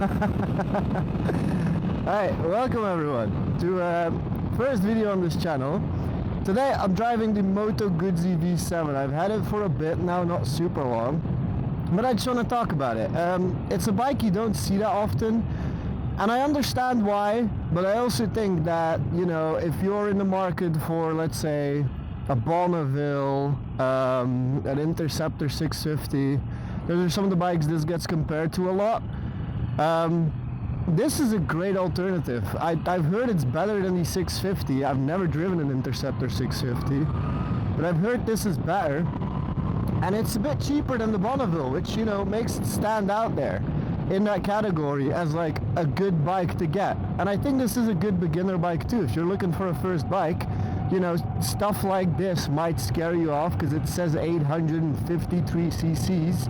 Alright, welcome everyone to first video on this channel. Today I'm driving the Moto Guzzi V7. I've had it for a bit now, not super long, but I just want to talk about it. It's a bike you don't see that often, and I understand why, but I also think that, you know, if you're in the market for, let's say, a Bonneville, an Interceptor 650, those are some of the bikes this gets compared to a lot. This is a great alternative. I've heard it's better than the 650. I've never driven an Interceptor 650, but I've heard this is better, and it's a bit cheaper than the Bonneville, which, you know, makes it stand out there in that category as like a good bike to get. And I think this is a good beginner bike too. If you're looking for a first bike, you know, stuff like this might scare you off because it says 853 cc's.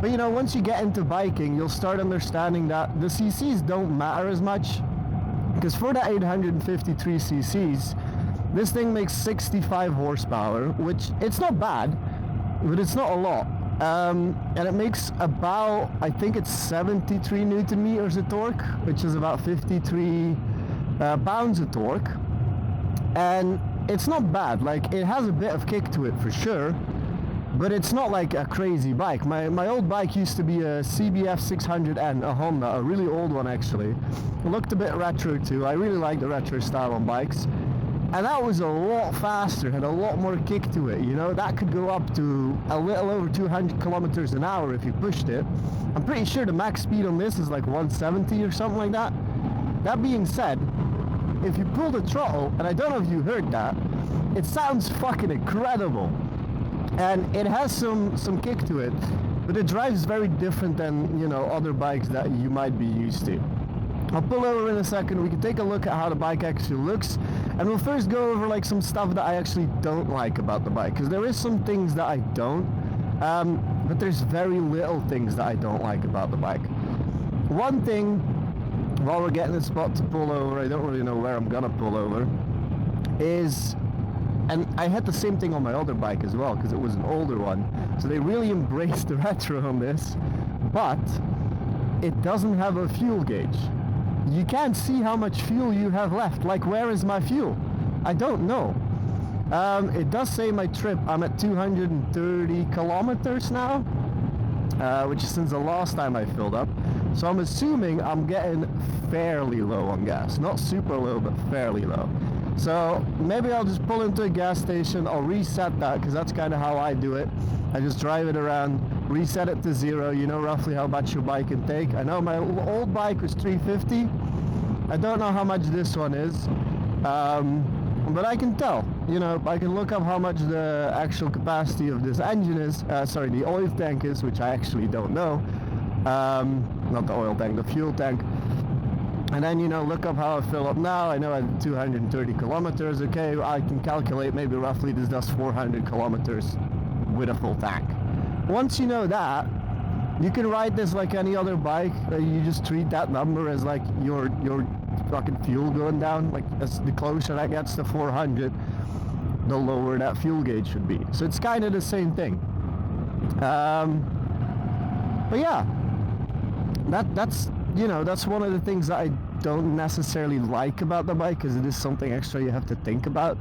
But you know, once you get into biking, you'll start understanding that the cc's don't matter as much, because for the 853 cc's, this thing makes 65 horsepower, which it's not bad, but it's not a lot. And it makes about, I think it's 73 newton meters of torque, which is about 53 pounds of torque. And it's not bad. Like, it has a bit of kick to it for sure, but it's not like a crazy bike. My old bike used to be a CBF 600N, a Honda, a really old one actually. It looked a bit retro too. I really like the retro style on bikes. And that was a lot faster, had a lot more kick to it, you know. That could go up to a little over 200 kilometers an hour if you pushed it. I'm pretty sure the max speed on this is like 170 or something like that. That being said, if you pull the throttle, and I don't know if you heard that, it sounds fucking incredible. And it has some kick to it, but it drives very different than, you know, other bikes that you might be used to. I'll pull over in a second. We can take a look at how the bike actually looks, and we'll first go over like some stuff that I actually don't like about the bike, because there is some things that I don't, but there's very little things that I don't like about the bike. One thing, while we're getting a spot to pull over, I don't really know where I'm gonna pull over, is, and I had the same thing on my other bike as well, because it was an older one, so they really embraced the retro on this, but it doesn't have a fuel gauge. You can't see how much fuel you have left. Like, where is my fuel? I don't know. It does say my trip, I'm at 230 kilometers now, which is since the last time I filled up. So I'm assuming I'm getting fairly low on gas. Not super low, but fairly low. So maybe I'll just pull into a gas station, I'll reset that, because that's kind of how I do it. I just drive it around, reset it to 0, you know roughly how much your bike can take. I know my old bike was 350. I don't know how much this one is, but I can tell. You know, I can look up how much the actual capacity of this engine is, sorry, the oil tank is, which I actually don't know. Not the oil tank, the fuel tank. And then, you know, look up how I fill up now. I know I have 230 kilometers. Okay, I can calculate maybe roughly this does 400 kilometers with a full tank. Once you know that, you can ride this like any other bike. You just treat that number as like your fucking fuel going down. Like, as the closer that gets to 400, the lower that fuel gauge should be. So it's kind of the same thing. But yeah, that's, you know, that's one of the things that I don't necessarily like about the bike, because it is something extra you have to think about.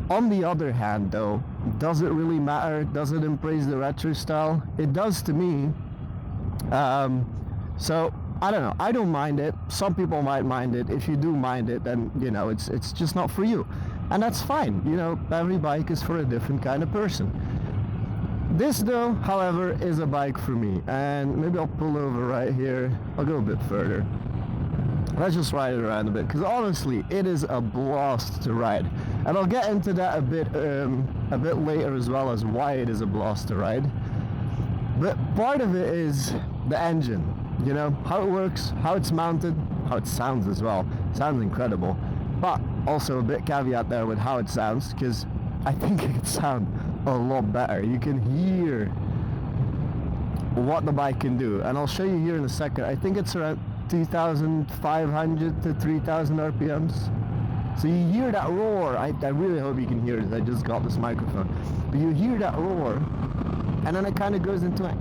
On the other hand though, does it really matter? Does it embrace the retro style? It does to me. So I don't know, I don't mind it. Some people might mind it. If you do mind it, then, you know, it's just not for you, and that's fine. You know, every bike is for a different kind of person. This though, however, is a bike for me, and maybe I'll pull over right here. I'll go a bit further. Let's just ride it around a bit, because honestly, it is a blast to ride, and I'll get into that a bit later as well, as why it is a blast to ride. But part of it is the engine, you know, how it works, how it's mounted, how it sounds as well. It sounds incredible, but also a bit caveat there with how it sounds, because I think it could sound a lot better. You can hear what the bike can do, and I'll show you here in a second. I think it's around 2,500 to 3,000 RPMs. So you hear that roar. I really hope you can hear it. I just got this microphone. But you hear that roar, and then it kind of goes into a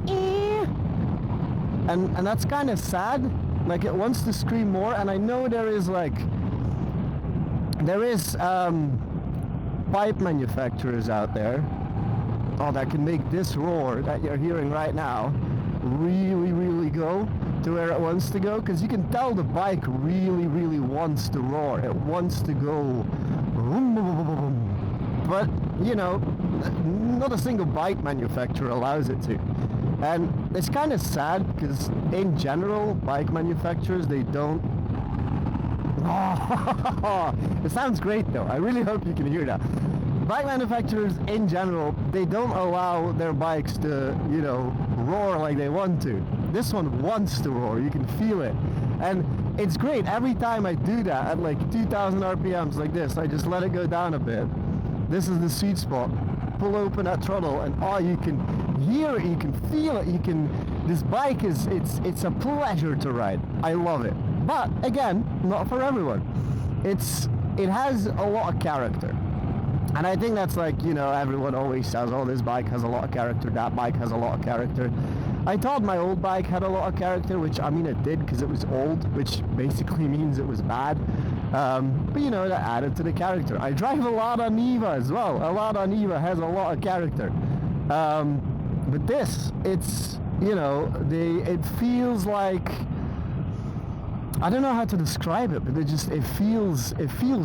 and that's kind of sad, Like, it wants to scream more, and I know there is pipe manufacturers out there that can make this roar that you're hearing right now really go to where it wants to go, because you can tell the bike really wants to roar. It wants to go, but you know, not a single bike manufacturer allows it to. And it's kind of sad, because in general, bike manufacturers, they don't... Oh, it sounds great though. I really hope you can hear that. Bike manufacturers in general, they don't allow their bikes to, you know, roar like they want to. This one wants to roar, you can feel it. And it's great. Every time I do that at like 2,000 RPMs like this, I just let it go down a bit. This is the sweet spot. Pull open that throttle, and oh, you can hear it, you can feel it, this bike is, it's a pleasure to ride. I love it. But again, not for everyone. It has a lot of character. And I think that's like, you know, everyone always says, oh, this bike has a lot of character, that bike has a lot of character. I thought my old bike had a lot of character, which, I mean, it did, because it was old, which basically means it was bad. But, you know, that added to the character. I drive a lot on Niva as well. A lot on Niva has a lot of character. But this, it's, you know, it feels like, I don't know how to describe it, but it feels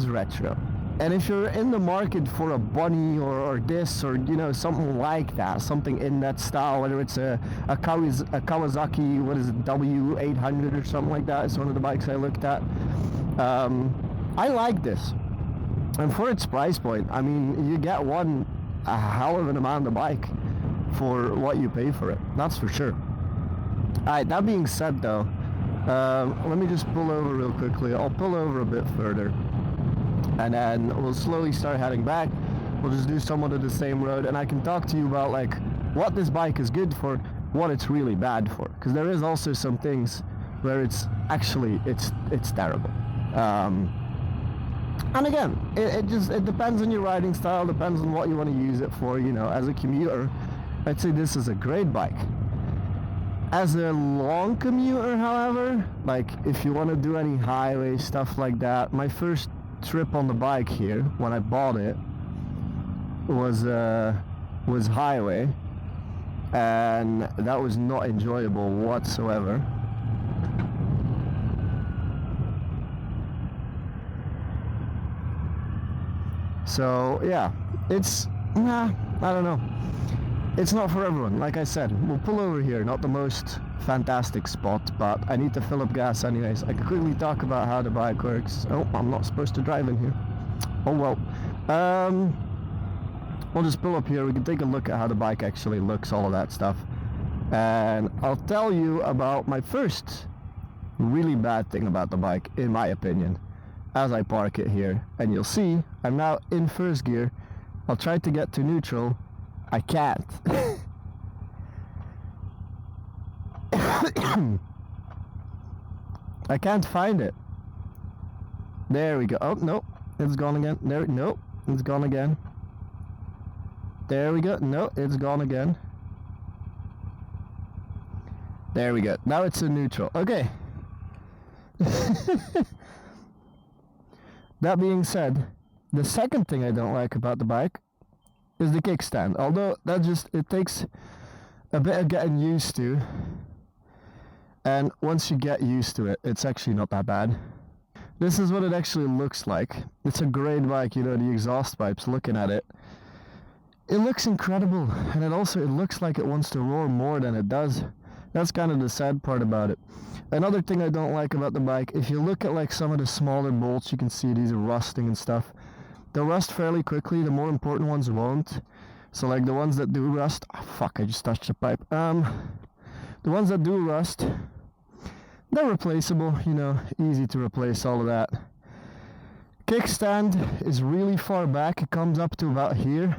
retro. And if you're in the market for a bunny or this, or, you know, something like that, something in that style, whether it's a Kawasaki, what is it, W800 or something like that, it's one of the bikes I looked at. I like this. And for its price point, I mean, you get a hell of an amount of bike for what you pay for it. That's for sure. Alright, that being said though, let me just pull over real quickly. I'll pull over a bit further, and then we'll slowly start heading back. We'll just do somewhat of the same road, and I can talk to you about like what this bike is good for, what it's really bad for, because there is also some things where it's terrible. And again, it depends on your riding style, depends on what you want to use it for. You know, as a commuter, I'd say this is a great bike. As a long commuter, however, like if you want to do any highway stuff like that, my first trip on the bike here when I bought it was highway, and that was not enjoyable whatsoever. So yeah, I don't know. It's not for everyone. Like I said, we'll pull over here. Not the most fantastic spot, but I need to fill up gas anyways. I can quickly talk about how the bike works. Oh, I'm not supposed to drive in here. Oh well. We'll just pull up here. We can take a look at how the bike actually looks, all of that stuff. And I'll tell you about my first really bad thing about the bike, in my opinion, as I park it here. And you'll see, I'm now in first gear. I'll try to get to neutral. I can't. I can't find it. There we go. Oh, no. It's gone again. There, no. It's gone again. There we go. No, it's gone again. There we go. Now it's in neutral. Okay. That being said, the second thing I don't like about the bike is the kickstand. Although it takes a bit of getting used to. And once you get used to it, it's actually not that bad. This is what it actually looks like. It's a great bike, you know, the exhaust pipes, looking at it. It looks incredible, and it looks like it wants to roar more than it does. That's kind of the sad part about it. Another thing I don't like about the bike, if you look at like some of the smaller bolts, you can see these are rusting and stuff. They'll rust fairly quickly, the more important ones won't. So like the ones that do rust, oh, fuck, I just touched the pipe. The ones that do rust, they're replaceable, you know, easy to replace, all of that. Kickstand is really far back, it comes up to about here,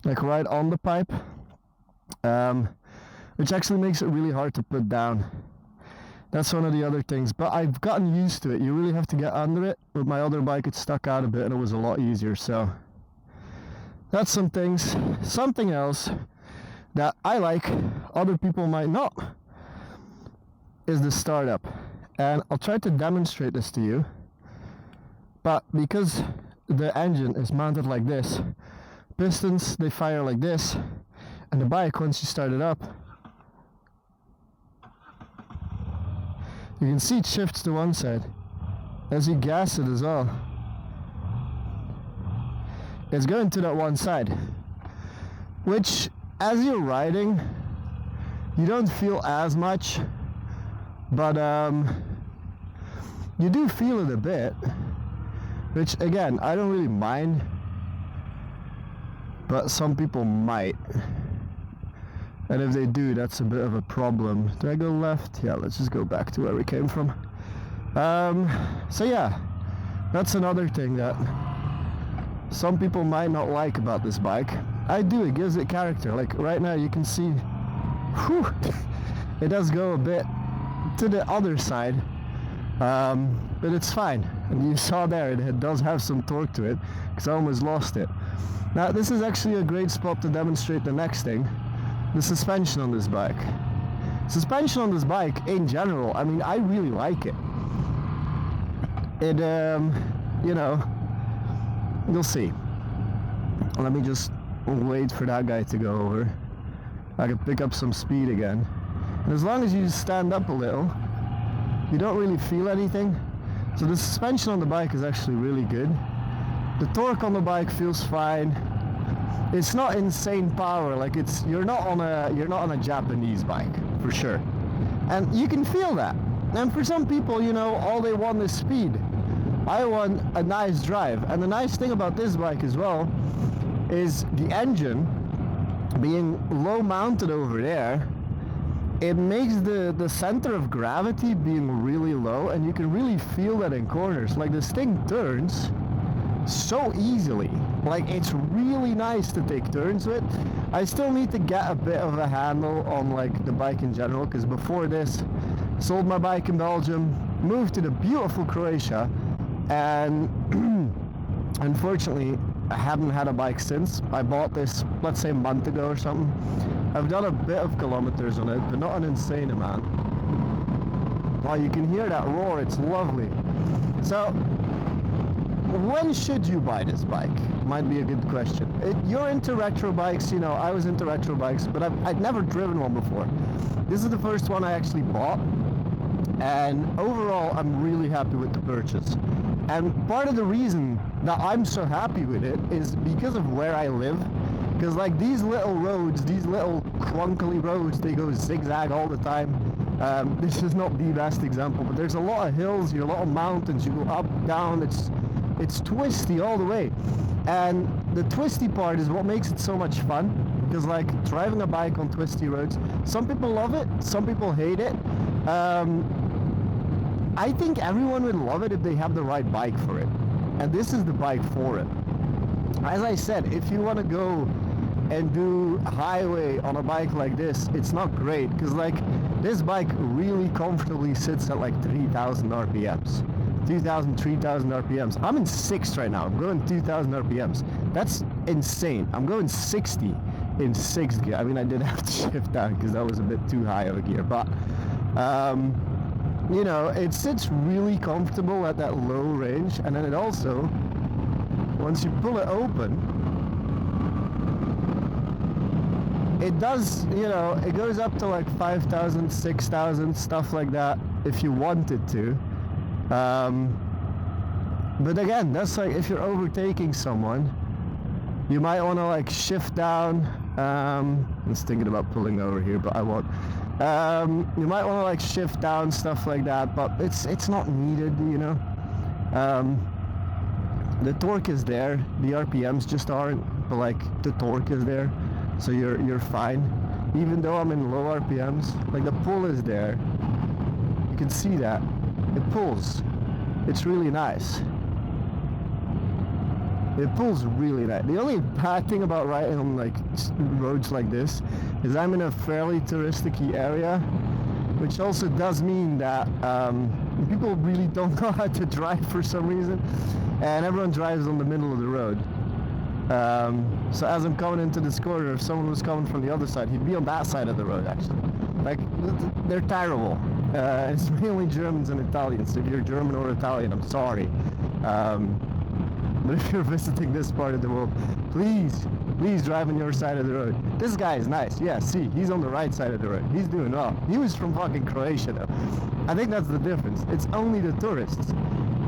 like right on the pipe, which actually makes it really hard to put down. That's one of the other things, but I've gotten used to it. You really have to get under it. With my other bike, it stuck out a bit and it was a lot easier, so that's some things. Something else that I like, other people might not, is the startup. And I'll try to demonstrate this to you, but because the engine is mounted like this, pistons, they fire like this, and the bike, once you start it up, you can see it shifts to one side. As you gas it as well, it's going to that one side, which as you're riding, you don't feel as much, but you do feel it a bit, which again, I don't really mind, but some people might. And if they do, that's a bit of a problem. Do I go left? Yeah, let's just go back to where we came from. So yeah, that's another thing that some people might not like about this bike. I do, it gives it character. Like right now you can see, whew, it does go a bit to the other side, but it's fine. And you saw there, it does have some torque to it, because I almost lost it. Now this is actually a great spot to demonstrate the next thing. The suspension on this bike. Suspension on this bike in general, I mean, I really like it. It, you know, you'll see. Let me just wait for that guy to go over. I can pick up some speed again. And as long as you stand up a little, you don't really feel anything. So the suspension on the bike is actually really good. The torque on the bike feels fine. It's not insane power, like you're not on a Japanese bike, for sure. And you can feel that. And for some people, you know, all they want is speed. I want a nice drive. And the nice thing about this bike as well is the engine being low mounted over there, it makes the center of gravity being really low, and you can really feel that in corners. Like this thing turns so easily. Like it's really nice to take turns with. I still need to get a bit of a handle on like the bike in general, because before this, sold my bike in Belgium, moved to the beautiful Croatia, and unfortunately I haven't had a bike since. I bought this, let's say a month ago or something. I've done a bit of kilometers on it, but not an insane amount. Well, you can hear that roar, it's lovely. So when should you buy this bike? Might be a good question. You're into retro bikes, you know, I was into retro bikes, but I'd never driven one before. This is the first one I actually bought, and overall I'm really happy with the purchase. And part of the reason that I'm so happy with it is because of where I live. Because like these little roads, these little clunkily roads, they go zigzag all the time. This is not the best example, but there's a lot of hills, a lot of mountains, you go up, down, it's twisty all the way. And the twisty part is what makes it so much fun, because like driving a bike on twisty roads, some people love it, some people hate it. I think everyone would love it if they have the right bike for it, and this is the bike for it. As I said, if you want to go and do highway on a bike like this, it's not great, because like this bike really comfortably sits at like 3,000 RPMs. 2,000, 3,000 RPMs. I'm in 6th right now. I'm going 2,000 RPMs. That's insane. I'm going 60 in 6th gear. I mean, I did have to shift down because that was a bit too high of a gear, but you know, it sits really comfortable at that low range, and then it also, once you pull it open, it does, you know, it goes up to like 5,000, 6,000, stuff like that, if you wanted to. But again, that's like if you're overtaking someone, you might want to like shift down. I was thinking about pulling over here, but I won't. You might want to like shift down, stuff like that, but it's not needed, you know. The torque is there, the RPMs just aren't, but like the torque is there, so you're fine. Even though I'm in low RPMs, like the pull is there. You can see that. It pulls. It's really nice. It pulls really nice. The only bad thing about riding on like roads like this is I'm in a fairly touristic-y area, which also does mean that people really don't know how to drive for some reason, and everyone drives on the middle of the road. So as I'm coming into this corner, if someone was coming from the other side, he'd be on that side of the road actually. Like, they're terrible. It's mainly Germans and Italians. If you're German or Italian, I'm sorry. But if you're visiting this part of the world, please drive on your side of the road. This guy is nice. Yeah, see, he's on the right side of the road. He's doing well. He was from fucking Croatia though. I think that's the difference. It's only the tourists.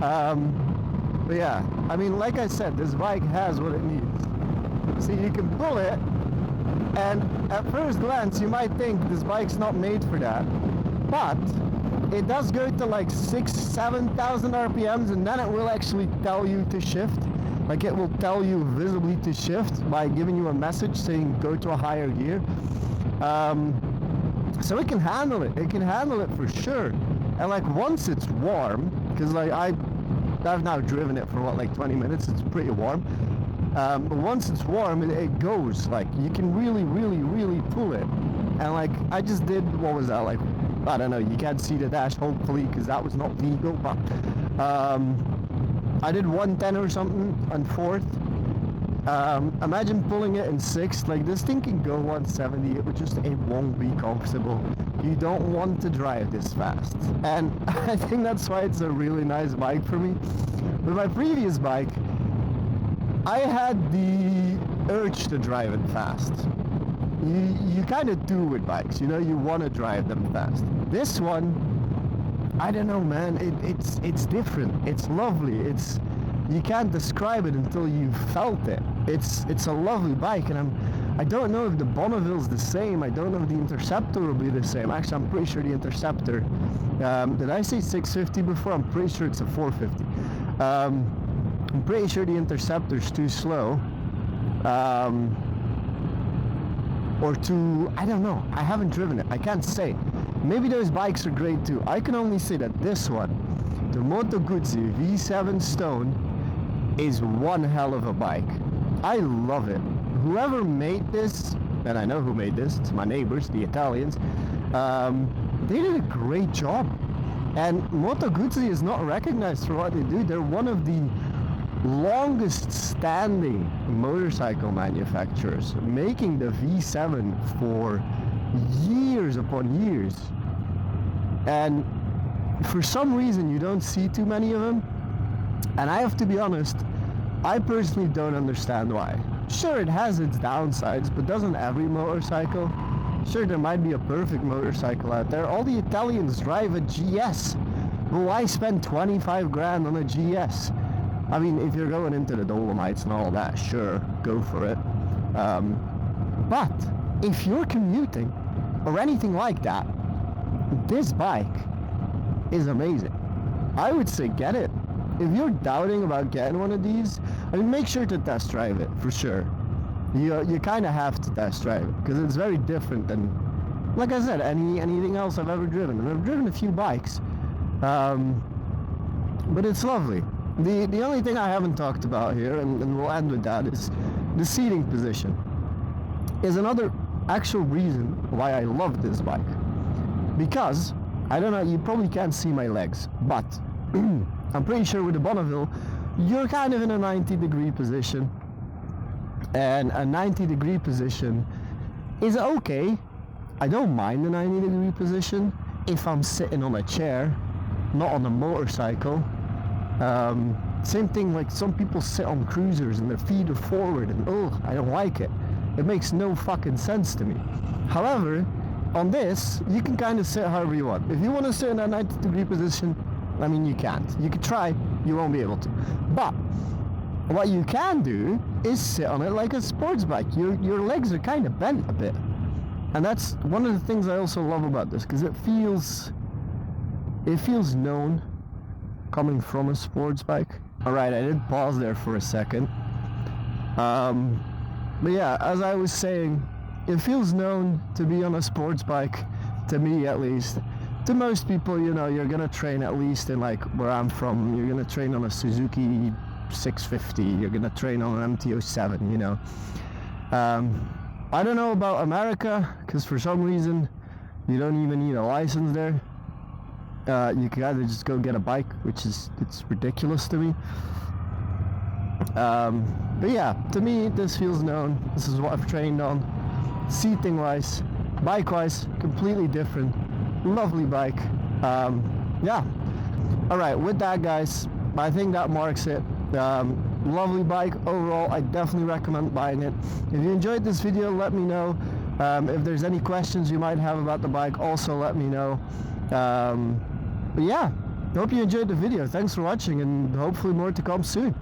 But yeah, I mean, like I said, this bike has what it needs. See, you can pull it, and at first glance you might think this bike's not made for that, but it does go to like 7,000 RPMs, and then it will actually tell you to shift. Like, it will tell you visibly to shift by giving you a message saying go to a higher gear. So it can handle it. It can handle it for sure. And like, once it's warm, because like I've now driven it for what, like 20 minutes. It's pretty warm. But once it's warm, it goes. Like, you can really pull it. And like, I just did, what was that, like, I don't know, you can't see the dash hopefully because that was not legal, but I did 110 or something on 4th. Imagine pulling it in 6th. Like, this thing can go 170, it won't be comfortable. You don't want to drive this fast, and I think that's why it's a really nice bike for me. With my previous bike, I had the urge to drive it fast. You kind of do with bikes, you know, you want to drive them fast. This one, I don't know, man, it's different. It's lovely. You can't describe it until you've felt it. It's a lovely bike, and I don't know if the Bonneville's the same. I don't know if the Interceptor will be the same. Actually, I'm pretty sure the Interceptor, did I say 650 before? I'm pretty sure it's a 450. I'm pretty sure the Interceptor's too slow. Or too, I don't know. I haven't driven it. I can't say. Maybe those bikes are great too. I can only say that this one, the Moto Guzzi V7 Stone, is one hell of a bike. I love it. Whoever made this, and I know who made this, it's my neighbors, the Italians, they did a great job. And Moto Guzzi is not recognized for what they do. They're one of the longest standing motorcycle manufacturers, making the V7 for years upon years. And for some reason you don't see too many of them, and I have to be honest, I personally don't understand why. Sure, it has its downsides, but doesn't every motorcycle? Sure, there might be a perfect motorcycle out there. All the Italians drive a GS. Well, why spend 25 grand on a GS? I mean, if you're going into the Dolomites and all that, sure, go for it. But if you're commuting or anything like that, this bike is amazing. I would say get it. If you're doubting about getting one of these, I mean, make sure to test drive it for sure. You kind of have to test drive it because it's very different than, like I said, anything else I've ever driven. And I've driven a few bikes, but it's lovely. The only thing I haven't talked about here, and we'll end with that, is the seating position. Is another actual reason why I love this bike. Because, I don't know, you probably can't see my legs, but I'm pretty sure with the Bonneville, you're kind of in a 90-degree position. And a 90-degree position is okay. I don't mind the 90-degree position if I'm sitting on a chair, not on a motorcycle. Same thing, like some people sit on cruisers and their feet are forward, and I don't like it. It makes no fucking sense to me. However, on this, you can kind of sit however you want. If you want to sit in a 90-degree position, I mean, you can't. You can try, you won't be able to. But what you can do is sit on it like a sports bike. Your legs are kind of bent a bit. And that's one of the things I also love about this, because it feels known coming from a sports bike. Alright, I did pause there for a second. But yeah, as I was saying, it feels known to be on a sports bike, to me at least. To most people, you know, you're gonna train at least in, like, where I'm from, you're gonna train on a Suzuki 650, you're gonna train on an MT-07, you know. I don't know about America, because for some reason, you don't even need a license there. You can either just go get a bike, which is, it's ridiculous to me. But yeah, to me, this feels known. This is what I've trained on. Seating wise, bike wise, completely different. Lovely bike. Yeah. All right, with that, guys, I think that marks it. Lovely bike overall. I definitely recommend buying it. If you enjoyed this video, let me know. If there's any questions you might have about the bike, also let me know. But yeah, hope you enjoyed the video. Thanks for watching, and hopefully more to come soon.